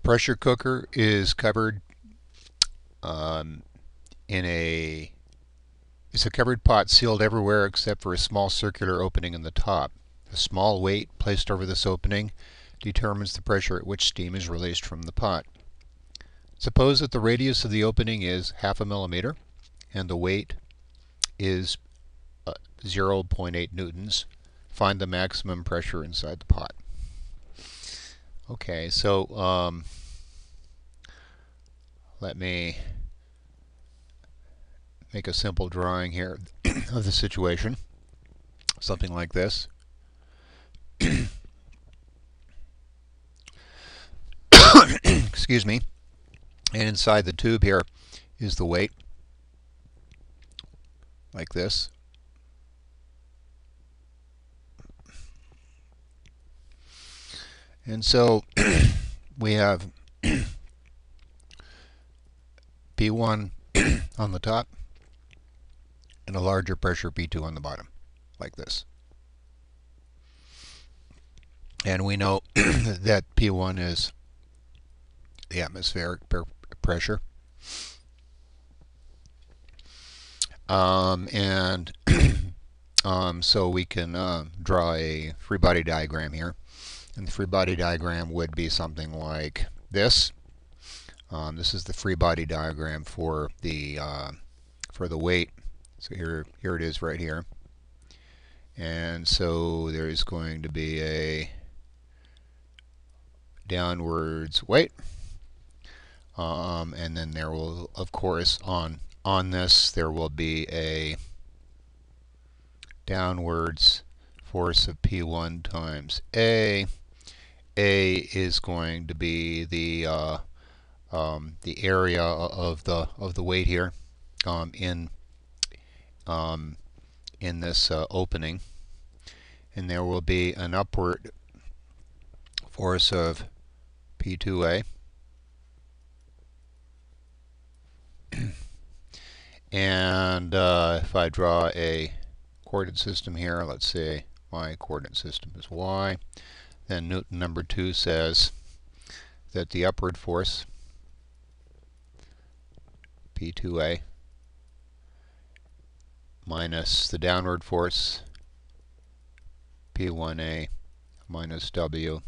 Pressure cooker is covered um, in a it's a covered pot sealed everywhere except for a small circular opening in the top. A small weight placed over this opening determines the pressure at which steam is released from the pot. Suppose that the radius of the opening is half a millimeter and the weight is 0.8 newtons. Find the maximum pressure inside the pot. Okay, so let me make a simple drawing here of the situation. Something like this. Excuse me. And inside the tube here is the weight, like this. And so we have P1 on the top and a larger pressure P2 on the bottom, like this. And we know that P1 is the atmospheric pressure. So we can draw a free body diagram here. And the free body diagram would be something like this. This is the free body diagram for the weight. So here it is right here. And so there's going to be a downwards weight. And then there will, of course, on this there will be a downwards force of P1 times A. A is going to be the area of the weight here in this opening, and there will be an upward force of P2A. And if I draw a coordinate system here, let's say my coordinate system is y, then Newton number 2 says that the upward force, P2A, minus the downward force, P1A, minus W,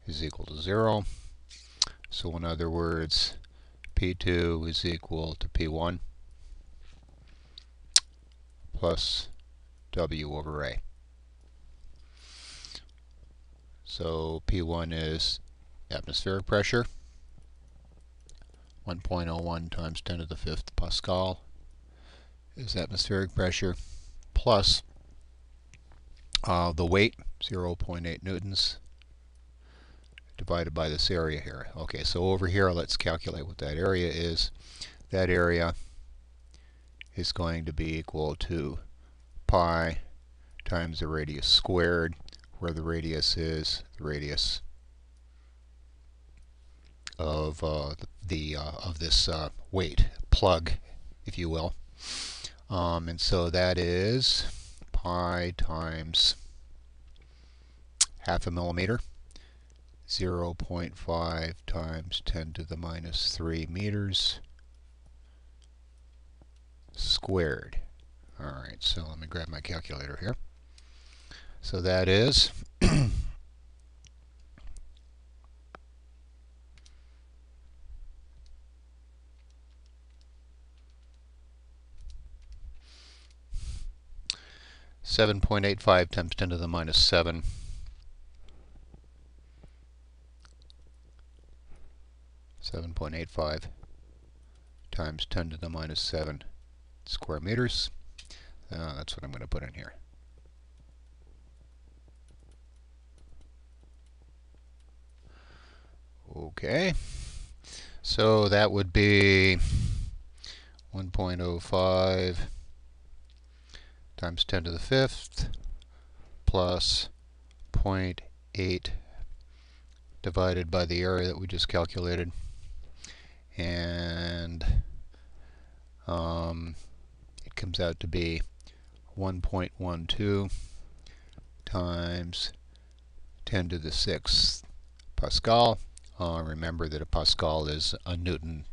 is equal to 0. So in other words, P2 is equal to P1 plus W over A. So P1 is atmospheric pressure, 1.01 times 10 to the 5th Pascal is atmospheric pressure, plus the weight, 0.8 newtons, divided by this area here. Okay, so over here let's calculate what that area is. That area is going to be equal to pi times the radius squared, where the radius is the radius of this weight plug, if you will. And so that is pi times half a millimeter, 0.5 times 10 to the minus 3 meters squared. Alright, so let me grab my calculator here. So that is 7.85 times 10 to the minus 7. 7.85 times 10 to the minus 7 square meters. That's what I'm going to put in here. Okay, so that would be 1.05 times 10 to the 5th plus 0.8 divided by the area that we just calculated, and it comes out to be 1.12 times 10 to the 6th Pascal. Remember that a Pascal is a Newton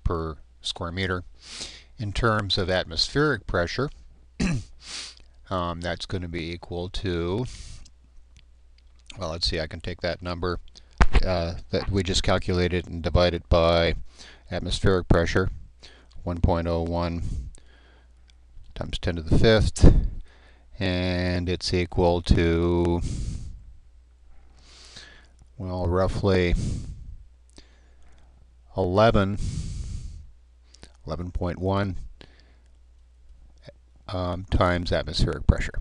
per square meter. In terms of atmospheric pressure, that's going to be equal to, well, let's see, I can take that number that we just calculated and divide it by atmospheric pressure, 1.01 times 10 to the fifth, and it's equal to, well, roughly 11.1 times atmospheric pressure.